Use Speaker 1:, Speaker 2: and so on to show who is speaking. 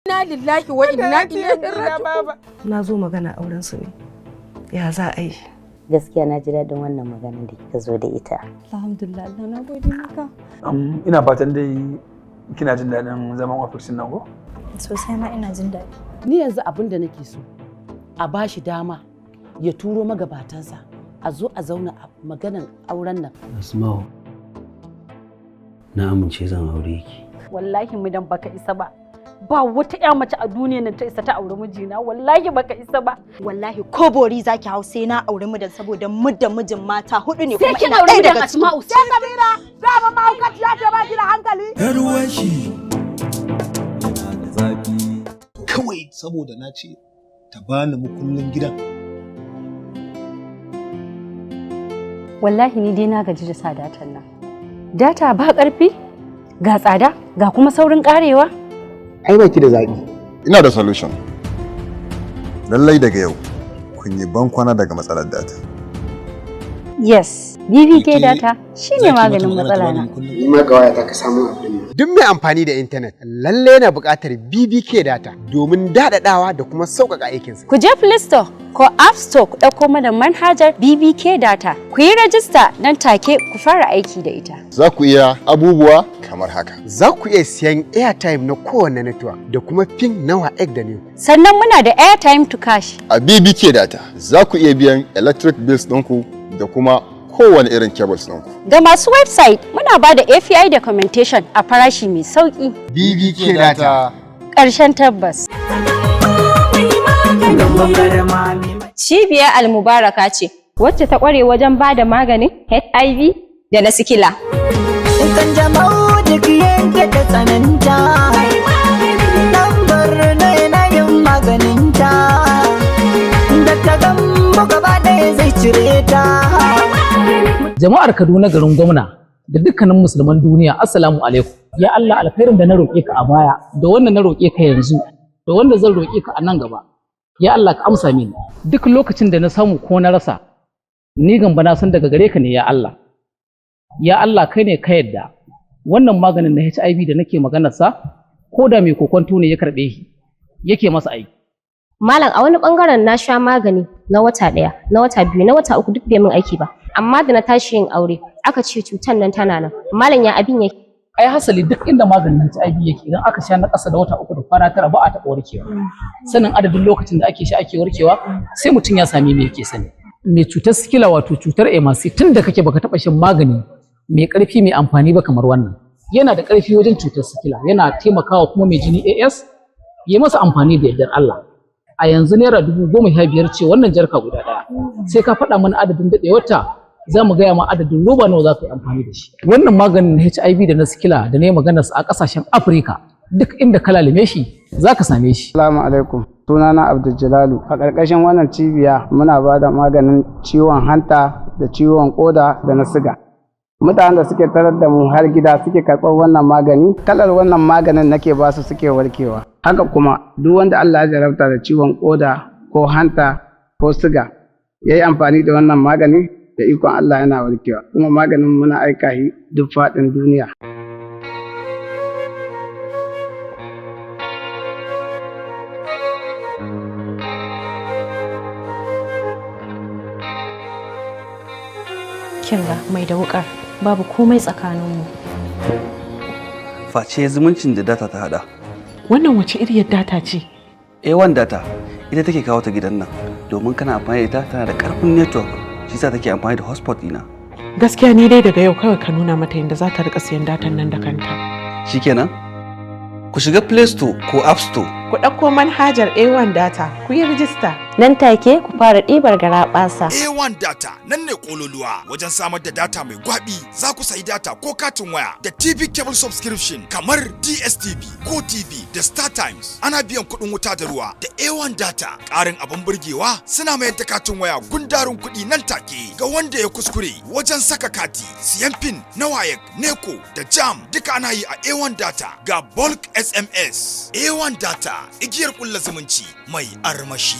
Speaker 1: Inna lillahi wa inna ilaihi raji'un.
Speaker 2: Na zo magana auren su ne. Ya za a yi?
Speaker 3: Gaskiya na ji daɗin wannan maganar da kika zo da ita.
Speaker 1: Alhamdulillah, Allah na gode maka.
Speaker 4: Ina fatan dai kina jin daɗin zaman ofisin nan ko?
Speaker 5: Sosai ma ina jin daɗi.
Speaker 6: Ni yanzu abin da nake so a bashi dama ya turo magabatansa a zo a zauna a maganan auren nan.
Speaker 7: Asma'u, na amince zan aure ki.
Speaker 1: Wallahi mudan baka isa ba. Ba wata ƴa mace a duniyar nan ta isa ta aure mijina, wallahi baka isa ba.
Speaker 5: Wallahi ko bori zaki hau sai na aure mudan saboda mudan mijin mata hudu ne
Speaker 1: kuma ina ɗaya daga Asma'u. Sai Kabira, za mu mahaukaci ya ce ba ki da hankali.
Speaker 8: Garwashi yana da zafi. Kawai saboda na ce ta bani mukullin gidan.
Speaker 9: Wallahi ni dai na gaji da sa datan nan. Data ba ƙarfi, ga tsada, ga kuma saurin ƙarewa.
Speaker 10: Ai baki da zaɓi. Ina da solution. Lallai daga yau kun yi bankwana daga matsalar data.
Speaker 9: Yes, BBK data shine maganin matsala na.
Speaker 11: Ni ma ga waya ta ka samu abin.
Speaker 12: Duk mai amfani da intanet lalle yana buƙatar BBK data domin daɗaɗawa da kuma sauƙaƙa aikinsa.
Speaker 9: Ku je Play Store ko App Store ku ɗauko mana manhajar BBK data. Ku yi rajista nan take ku fara aiki da ita.
Speaker 10: Za ku iya abubuwa kamar haka.
Speaker 12: Za ku iya siyan airtime na kowane network da kuma pin na WAEC da NECO.
Speaker 9: Sannan muna da airtime to cash.
Speaker 10: A BBK data za ku iya biyan electric bills ɗinku da kuma kowane irin cables ɗinku.
Speaker 9: Ga masu website muna ba da API documentation a farashi mai sauƙi.
Speaker 12: BBK data.
Speaker 9: Ƙarshen tabbas.
Speaker 5: Cibiyar Almubaraka ce wacce ta ƙware wajen ba da maganin HIV da na sikila.
Speaker 13: Kan jama'u duk yanke da tsananta, lambar na yanayin maganinta, da ta gambo gaba ɗaya zai cire ta.
Speaker 14: Jama'ar Kaduna garin gwamna da dukkanin musulman duniya assalamu alaikum. Ya Allah alkhairin da na roƙe ka a baya da wanda na roƙe ka yanzu da wanda zan roƙe ka a nan gaba. Ya Allah ka amsa mini duk lokacin da na samu ko na rasa ni gamba na san daga gare ka ne ya Allah. Ya Allah kai ne ka yadda wannan maganin na HIV da nake maganarsa ko da mai kokonto ne ya karɓe shi yake masa aiki.
Speaker 15: Malam a wani bangaren na sha magani na wata ɗaya, na wata biyu, na wata uku duk bai min aiki ba. Amma da na tashi yin aure aka ce cutar nan tana nan. Malam ya abin yake.
Speaker 14: Ai hasali duk inda maganin HIV yake idan aka sha na ƙasa da wata uku da kwana tara ba a taɓa warkewa. Sanin adadin lokacin da ake sha ake warkewa sai mutum ya sami me yake sani. Mai cutar sikila wato cutar AMC tun da kake baka taɓa shan magani mai ƙarfi mai amfani ba kamar wannan. Yana da ƙarfi wajen cutar sikila, yana taimakawa kuma mai jini AS ya masa amfani da yardar Allah. A yanzu naira 15,000 ce wannan jarka guda ɗaya. Sai ka faɗa mana adadin daɗewarta za mu gaya ma adadin roba nawa za ka yi amfani da shi. Wannan maganin na HIV da na sikila da na yi maganarsa a ƙasashen Afirka duk inda ka lalime shi za ka same shi.
Speaker 16: Assalamu alaikum. Sunana Abdul Jalalu. A ƙarƙashin wannan cibiya muna ba da maganin ciwon hanta da ciwon ƙoda da na siga. Mutanen da suke tarar da mu har gida suke karɓar wannan magani, kalar wannan maganin nake ba su suke warkewa. Haka kuma duk wanda Allah ya jarabta da ciwon ƙoda ko hanta ko siga ya yi amfani da wannan magani da ikon Allah yana warkewa. Kuma maganin muna aika shi duk faɗin duniya.
Speaker 9: Kinga mai da wukar babu komai tsakaninmu.
Speaker 7: Face zumuncin da data ta hada.
Speaker 2: Wannan wace iriyar data ce?
Speaker 7: A1 data ita take kawo ta gidan nan domin kana amfani da ita tana da karfin network shi yasa take amfani da hotspot dina.
Speaker 2: Gaskiya ni dai daga yau kawai ka nuna mata yadda za ta rika siyan datan nan da kanta.
Speaker 7: Shikenan? Ku shiga Play Store ko App Store.
Speaker 2: Ku ɗauko manhajar A1 data ku yi rijista.
Speaker 9: Nan take ku fara ɗibar garaɓasa.
Speaker 17: A1 data nan ne kololuwa wajen samar da data mai gwabi. Za ku sayi data ko katin waya da TV cable subscription kamar DSTV ko TV da Star Times. Ana biyan kuɗin wuta da ruwa da A1 data. Ƙarin abin burgewa suna mayar da katin waya gundarin kuɗi nan take ga wanda ya kuskure wajen saka kati, siyan pin na WAEC, NECO da JAM duka ana yi a A1 data ga bulk SMS. A1 data igiyar ƙulla zumunci mai armashi.